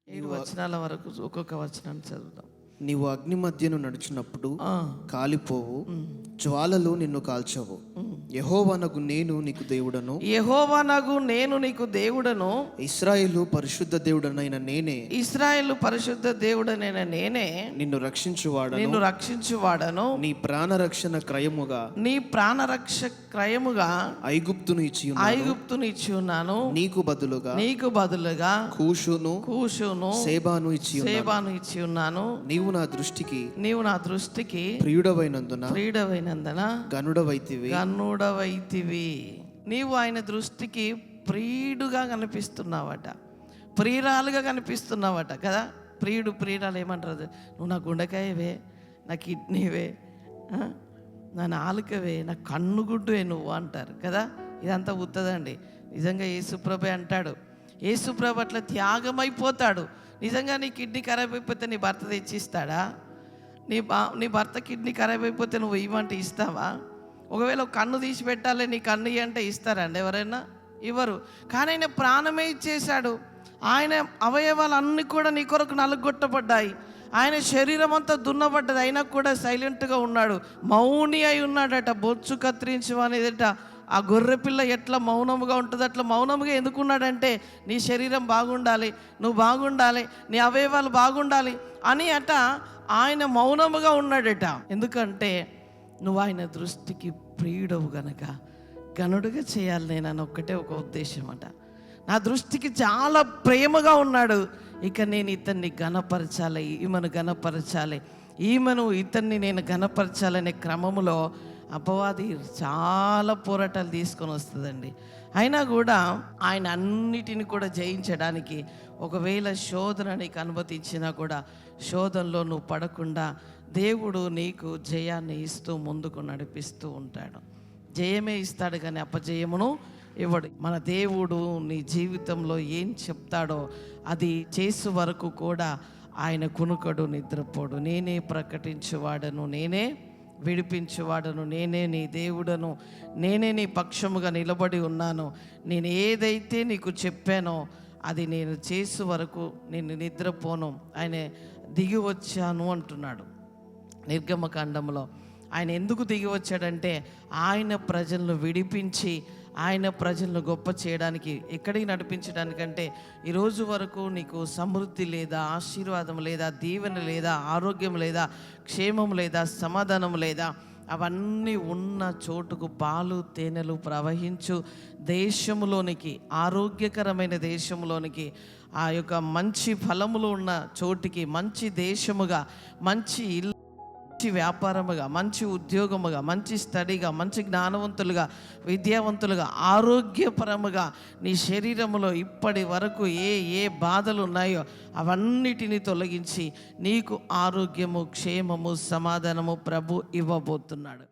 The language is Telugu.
ఏడు వచనాల వరకు ఒక్కొక్క వచనాన్ని చదువుదాం. నీవు అగ్ని మధ్యను నడుచున్నప్పుడు కాలిపోవు, జ్వాలలు నిన్ను కాల్చవు. యెహోవానగు నేను నీకు దేవుడను, యెహోవానగు నేను నీకు దేవుడను, ఇశ్రాయేలు పరిశుద్ధ దేవుడనైన నేనే, ఇశ్రాయేలు పరిశుద్ధ దేవుడనైన నేనే నిన్ను రక్షించువాడను. నీ ప్రాణ రక్షణ క్రయముగా ఐగుప్తును ఇచ్చి ఉన్నాను. నీకు బదులుగా కూషును సేబాను ఇచ్చి ఉన్నాను. నీవు నా దృష్టికి ప్రియుడవైనందున గనుడవైతివి. నీవు ఆయన దృష్టికి ప్రియుడుగా కనిపిస్తున్నావట, ప్రియురాలుగా కనిపిస్తున్నావట కదా. ప్రియురాలు ఏమంటారు? నువ్వు నా గుండెకాయవే, నా కిడ్నీవే, నా నాలుకవే, నా కన్నుగుడ్డువే నువ్వు అంటారు కదా. ఇదంతా ఉత్తదండి. నిజంగా యేసుప్రభు అంటాడు, యేసుప్రభు అట్లా త్యాగమైపోతాడు. నిజంగా నీ కిడ్నీ ఖరాబ్ అయిపోతే నీ భర్త తెచ్చిస్తాడా? నీ భర్త కిడ్నీ ఖరాబ్ అయిపోతే నువ్వు ఇవ్వమంటే ఇస్తావా? ఒకవేళ కన్ను తీసి పెట్టాలి, నీ కన్ను అంటే ఇస్తారండి ఎవరైనా? ఇవ్వరు. కానీ ఆయన ప్రాణమే ఇచ్చేశాడు. ఆయన అవయవాలన్నీ కూడా నీ కొరకు నలుగొట్టబడ్డాయి. ఆయన శరీరం అంతా దున్నబడ్డది, అయినా కూడా సైలెంట్గా ఉన్నాడు, మౌని అయి ఉన్నాడట. బొచ్చు కత్తిరించు అనేదట. ఆ గొర్రెపిల్ల ఎట్లా మౌనముగా ఉంటుంది అట్లా మౌనముగా ఎందుకున్నాడంటే నీ శరీరం బాగుండాలి, నువ్వు బాగుండాలి, నీ అవయవాలు బాగుండాలి అని అట ఆయన మౌనముగా ఉన్నాడట. ఎందుకంటే నువ్వు ఆయన దృష్టికి ప్రియుడవు గనక గనుడుగా చేయాలి నేను అని ఒక్కటే ఒక ఉద్దేశం అట. నా దృష్టికి చాలా ప్రేమగా ఉన్నాడు, ఇక నేను ఇతన్ని గణపరచాలి, ఈమెను ఇతన్ని నేను గణపరచాలనే క్రమములో అపవాది చాలా పోరాటాలు తీసుకొని వస్తుందండి. అయినా కూడా ఆయన అన్నిటిని కూడా జయించడానికి ఒకవేళ శోధన నీకు అనుమతించినా కూడా శోధనలో నువ్వు పడకుండా దేవుడు నీకు జయాన్ని ఇస్తూ ముందుకు నడిపిస్తూ ఉంటాడు. జయమే ఇస్తాడు కానీ అపజయమును ఇవ్వడు. మన దేవుడు నీ జీవితంలో ఏం చెప్తాడో అది చేసే వరకు కూడా ఆయన కునుకడు, నిద్రపోడు. నేనే ప్రకటించువాడను, నేనే విడిపించువాడను, నేనే నీ దేవుడను, నేనే నీ పక్షముగా నిలబడి ఉన్నాను. నేను ఏదైతే నీకు చెప్పానో అది నేను చేసే వరకు నేను నిద్రపోను. ఆయన దిగి వచ్చాను అంటున్నాడు నిర్గమకాండంలో. ఆయన ఎందుకు దిగి వచ్చాడంటే ఆయన ప్రజలను విడిపించి ఆయన ప్రజలను గొప్ప చేయడానికి, ఎక్కడికి నడిపించడానికంటే ఈరోజు వరకు నీకు సమృద్ధి లేదా, ఆశీర్వాదం లేదా, దీవెన లేదా, ఆరోగ్యం లేదా, క్షేమం లేదా, సమాధానం లేదా, అవన్నీ ఉన్న చోటుకు పాలు తేనెలు ప్రవహించు దేశంలోనికి, ఆరోగ్యకరమైన దేశంలోనికి, ఆ యొక్క మంచి ఫలములు ఉన్న చోటికి, మంచి దేశముగా, మంచి ఇల్లు, మంచి వ్యాపారముగా, మంచి ఉద్యోగముగా, మంచి స్టడీగా, మంచి జ్ఞానవంతులుగా, విద్యావంతులుగా, ఆరోగ్యపరముగా నీ శరీరములో ఇప్పటి వరకు ఏ బాధలు ఉన్నాయో అవన్నిటిని తొలగించి నీకు ఆరోగ్యము, క్షేమము, సమాధానము ప్రభు ఇవ్వబోతున్నాడు.